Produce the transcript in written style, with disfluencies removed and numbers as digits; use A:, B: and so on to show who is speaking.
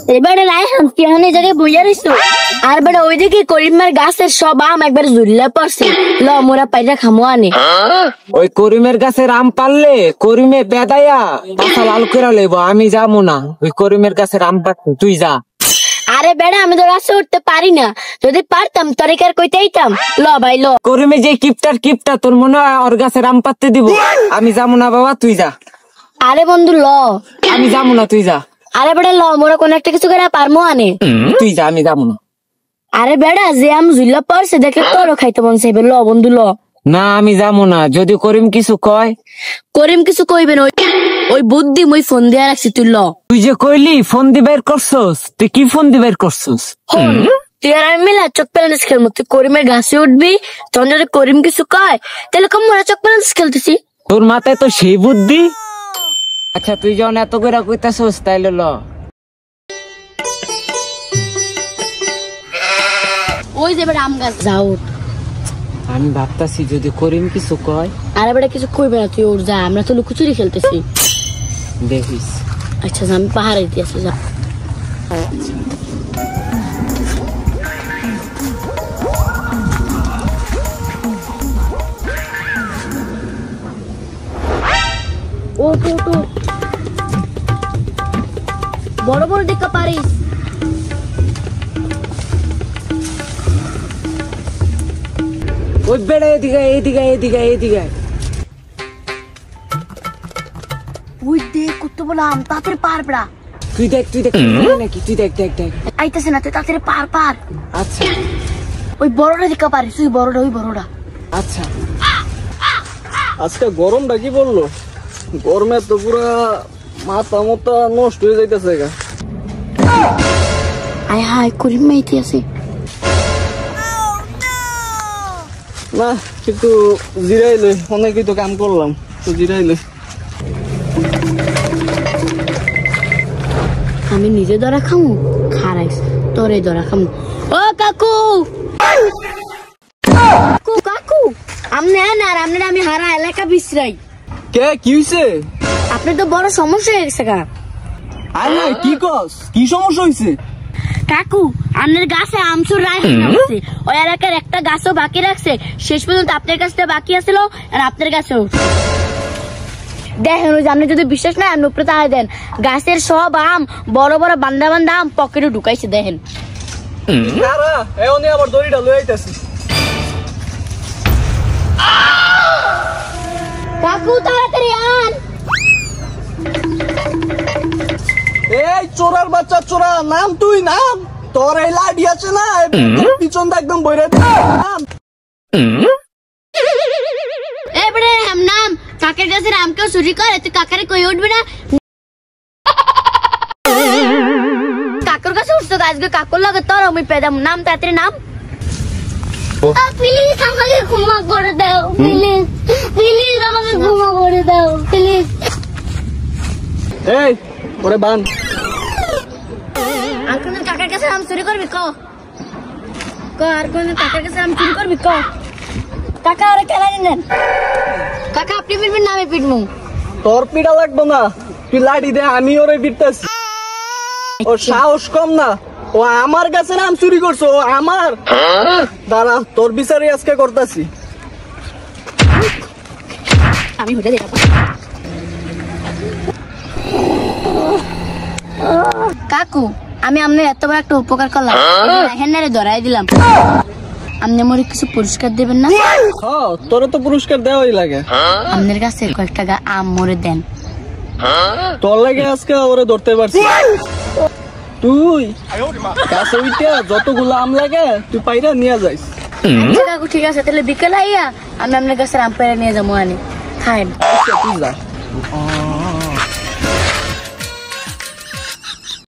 A: এবারে নাই হামকি হানি জায়গায় বইয়া রইছো আর বেটা ওইদিকে করিমের গাছের সব আম একবার ঝুলিয়া পড়ছে ল মোরা পাইরা খামো আনে
B: ওই করিমের গাছের আম পারলে করিমে বেদাইয়া পাছা লাল করে লইব আমি যাবো না ওই করিমের গাছের আম পারতে তুই যা
A: আরে বেড়া আমি তো গাছে উঠতে পারি না যদি পারতাম তরিকার কইতে আইতাম ল ভাই ল
B: করিমে যে কিপটা তোর মনে হয় ওর গাছের আম পাততে দিব আমি যাবো না বাবা তুই যা
A: আরে বন্ধু ল
B: আমি যাবো না তুই যা
A: আরে বেড়া ল মোরা কোন একটা কিছু করে পারমো আনে
B: তুই যা আমি যাবো না
A: আরে বেড়া যে আম ঝুলিয়া পড়ছে দেখে তোরও খাইতে মন চাইবে ল বন্ধু ল
B: না আমি যাবো না যদি করিম কিছু কয়
A: করিম কিছু কইবেন ওই বুদ্ধি মই ফোন দিয়া রাখছি তুই ল
B: তুই যে কইলি ফোন দি বের করছস তুই কি ফোন দি বের করছস
A: তুই আর আমি মিলা চোখ পেলেন্স খেলবো তুই করিমের গাছে উঠবি তখন যদি করিম কিছু কয় তাহলে কম মোরা চোখ পেলেন্স খেলতেছি
B: তোর মাথায় তো সেই বুদ্ধি আচ্ছা তুই যখন এত করে কইতাছস তাইলে ল
A: ওই যে বেটা আম গাছ যাও
B: আমি ভাবতাছি যদি করিম কিছু কয়
A: আরে বেটা কিছু কইবে না তুই ওর যা আমরা তো লুকোচুরি খেলতেছি
B: দেখিস
A: আচ্ছা আমি পাহাড়ে দিয়েছি যা ও তো বড় বড় দেখা পারিস
B: ওই বেড়া এদিকে
A: ওই দেখ কত বড় আম তাড়াতাড়ি পার বেড়া
B: তুই দেখ নাকি তুই দেখ
A: আইতাছে না তুই তাড়াতাড়ি পার
B: আচ্ছা
A: ওই বড়টা দেখা পারিস তুই বড়টা ওই বড়টা
B: আচ্ছা
C: আজকে গরমটা কি বললো গরমে তো পুরা মাথা মতো নষ্ট হয়ে যাইতেছে
A: আয় হায় করিম মাইতে আছে
C: না কিন্তু জিরাইলে অনেকই তো কাম করলাম তো জিরাইলে
A: আমি নিজে ধরা খামু খারাইস তোরে ধরা খামু ও কাকু কাকু আমনে না আর আমনে আমি হারা এলাকা বিশ্রাই
C: কে কি হইছে
A: আপনি তো বড় সমস্যা হয়ে গেছে গা
C: আরে কি কস কি সমস্যা হইছে
A: কাকু আপনার গাছে আমচুর রায় হচ্ছে ওই এলাকার একটা গাছও বাকি রাখছে শেষ পর্যন্ত আপনার কাছে বাকি আছিল আর আপনার কাছেও দেখেন ওই যে আপনি যদি বিশ্বাস না আপনি উপরে তাহলে দেন গাছের সব আম বড় বড় বান্দা আম পকেটে ঢুকাইছে দেখেন
C: আবার দড়িটা লই আইতাছি
A: কাকু তাড়াতাড়ি আন
C: এই চোরার বাচ্চা চোরা নাম তুই নাম তোর এই লাডি আছে না পিছন একদম বইরে নাম
A: এবারে নাম কাকের গাছের আম কেউ চুরি করে তুই কাকারে কই উঠবি না কাকুর কাছে উঠছো আজকে কাকুর লাগে তোর আমি পেদাম নাম তাড়াতাড়ি নাম প্লিজ আমাকে ক্ষমা করে দাও প্লিজ আমাকে ক্ষমা করে দাও প্লিজ
C: এই ওরে বান
A: আর কোন কাকার কাছে আম চুরি করবি ক আর কোন কাকার কাছে আম চুরি করবি ক কাকা আরে কেন নেন কাকা আপনি পিটবেন না আমি পিটবো
C: তোর পিড়া লাগবো না তুই লাডি দে আমি ওরে পিটতেছি ও সাহস কম না ও আমার কাছে নাম চুরি করছো ও আমার দাঁড়া তোর বিচারে আজকে করতেছি
A: আমি হতে দেব কাকু আমি আপনার এত বড় একটা উপকার করলাম হেনারে ধরাই দিলাম আপনি আমার কিছু পুরস্কার দেবেন না
C: হ্যাঁ তোর তো পুরস্কার দেওয়াই লাগে
A: আপনার কাছে কয়েকটা আম মরে দেন
C: তোর লাগে আজকে ওরে ধরতে পারছি তুই কাছে উইটা যতগুলো আম লাগে তুই পাইরা নিয়ে যাইস
A: আচ্ছা কাকু ঠিক আছে তাহলে বিকেলে আইয়া আমি আপনার কাছে আম পেড়ে নিয়ে যাবো আনি খায়েন
C: তুই যা